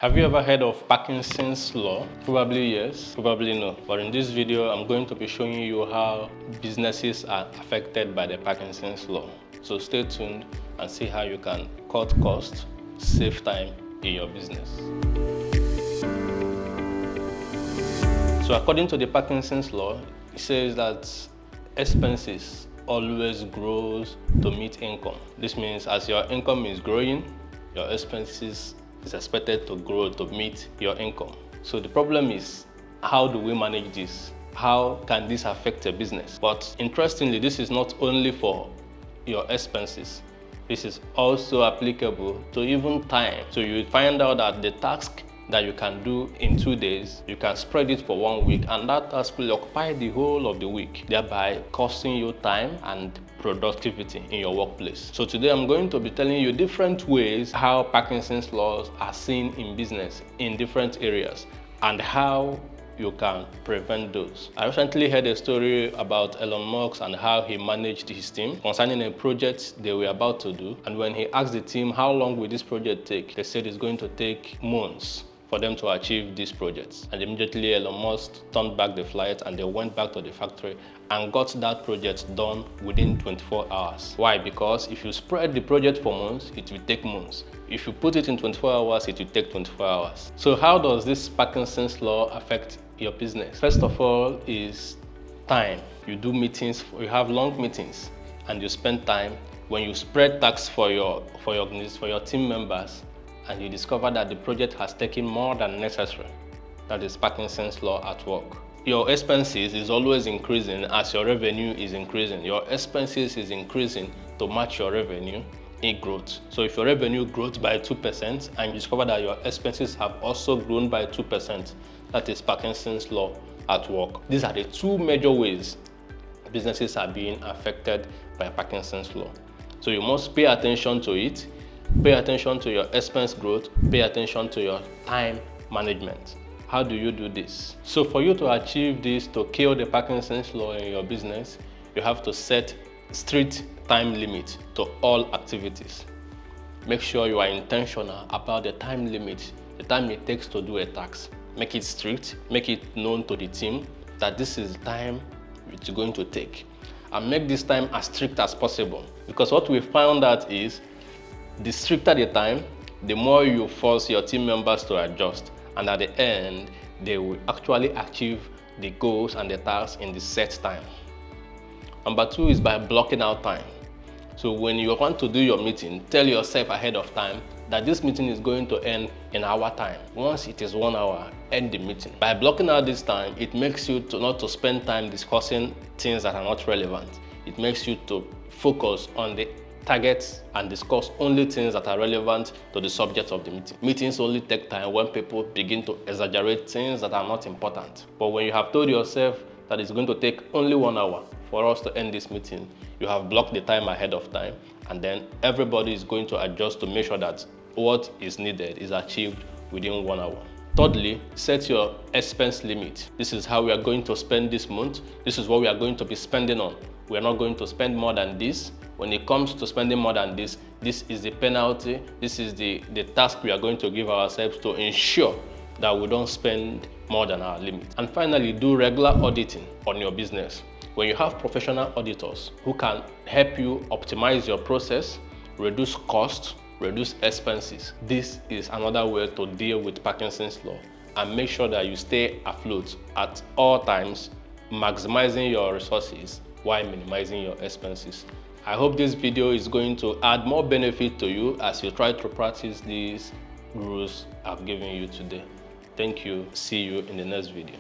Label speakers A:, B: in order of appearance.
A: Have you ever heard of Parkinson's law? Probably yes, probably no. But in this video, I'm going to be showing you how businesses are affected by the Parkinson's law. So stay tuned and see how you can cut costs, save time in your business. So according to the Parkinson's law, it says that expenses always grows to meet income. This means as your income is growing, your expenses is expected to grow to meet your income. So the problem is, how do we manage this? How can this affect a business? But interestingly, this is not only for your expenses. This is also applicable to even time. So you find out that the task that you can do in 2 days, you can spread it for 1 week, and that task will occupy the whole of the week, thereby costing you time and productivity in your workplace. So today I'm going to be telling you different ways how Parkinson's laws are seen in business in different areas and how you can prevent those. I recently heard a story about Elon Musk and how he managed his team concerning a project they were about to do. And when he asked the team, how long will this project take? They said it's going to take months for them to achieve these projects. And immediately Elon Musk turned back the flight and they went back to the factory and got that project done within 24 hours. Why? Because if you spread the project for months, it will take months. If you put it in 24 hours, it will take 24 hours. So how does this Parkinson's law affect your business? First of all is time. You do meetings, you have long meetings, and you spend time. When you spread tasks for your team members, and you discover that the project has taken more than necessary, that is Parkinson's law at work. Your expenses is always increasing as your revenue is increasing. Your expenses is increasing to match your revenue in growth. So if your revenue grows by 2% and you discover that your expenses have also grown by 2%, that is Parkinson's law at work. These are the two major ways businesses are being affected by Parkinson's law. So you must pay attention to it. Pay attention to your expense growth, pay attention to your time management. How do you do this? So for you to achieve this, to kill the Parkinson's law in your business, you have to set strict time limit to all activities. Make sure you are intentional about the time limit, the time it takes to do a task. Make it strict, make it known to the team that this is the time it's going to take. And make this time as strict as possible. Because what we found out is, the stricter the time, the more you force your team members to adjust, and at the end, they will actually achieve the goals and the tasks in the set time. Number two is by blocking out time. So when you want to do your meeting, tell yourself ahead of time that this meeting is going to end in our time. Once it is 1 hour, end the meeting. By blocking out this time, it makes you not to spend time discussing things that are not relevant. It makes you to focus on the targets and discuss only things that are relevant to the subject of the meeting. Meetings only take time when people begin to exaggerate things that are not important. But when you have told yourself that it's going to take only 1 hour for us to end this meeting, you have blocked the time ahead of time, and then everybody is going to adjust to make sure that what is needed is achieved within 1 hour. Thirdly, set your expense limit. This is how we are going to spend this month. This is what we are going to be spending on. We are not going to spend more than this. When it comes to spending more than this is the penalty. This is the task we are going to give ourselves to ensure that we don't spend more than our limit. And finally, do regular auditing on your business. When you have professional auditors who can help you optimize your process, reduce costs, reduce expenses, this is another way to deal with Parkinson's law and make sure that you stay afloat at all times, maximizing your resources while minimizing your expenses. I hope this video is going to add more benefit to you as you try to practice these rules I've given you today. Thank you. See you in the next video.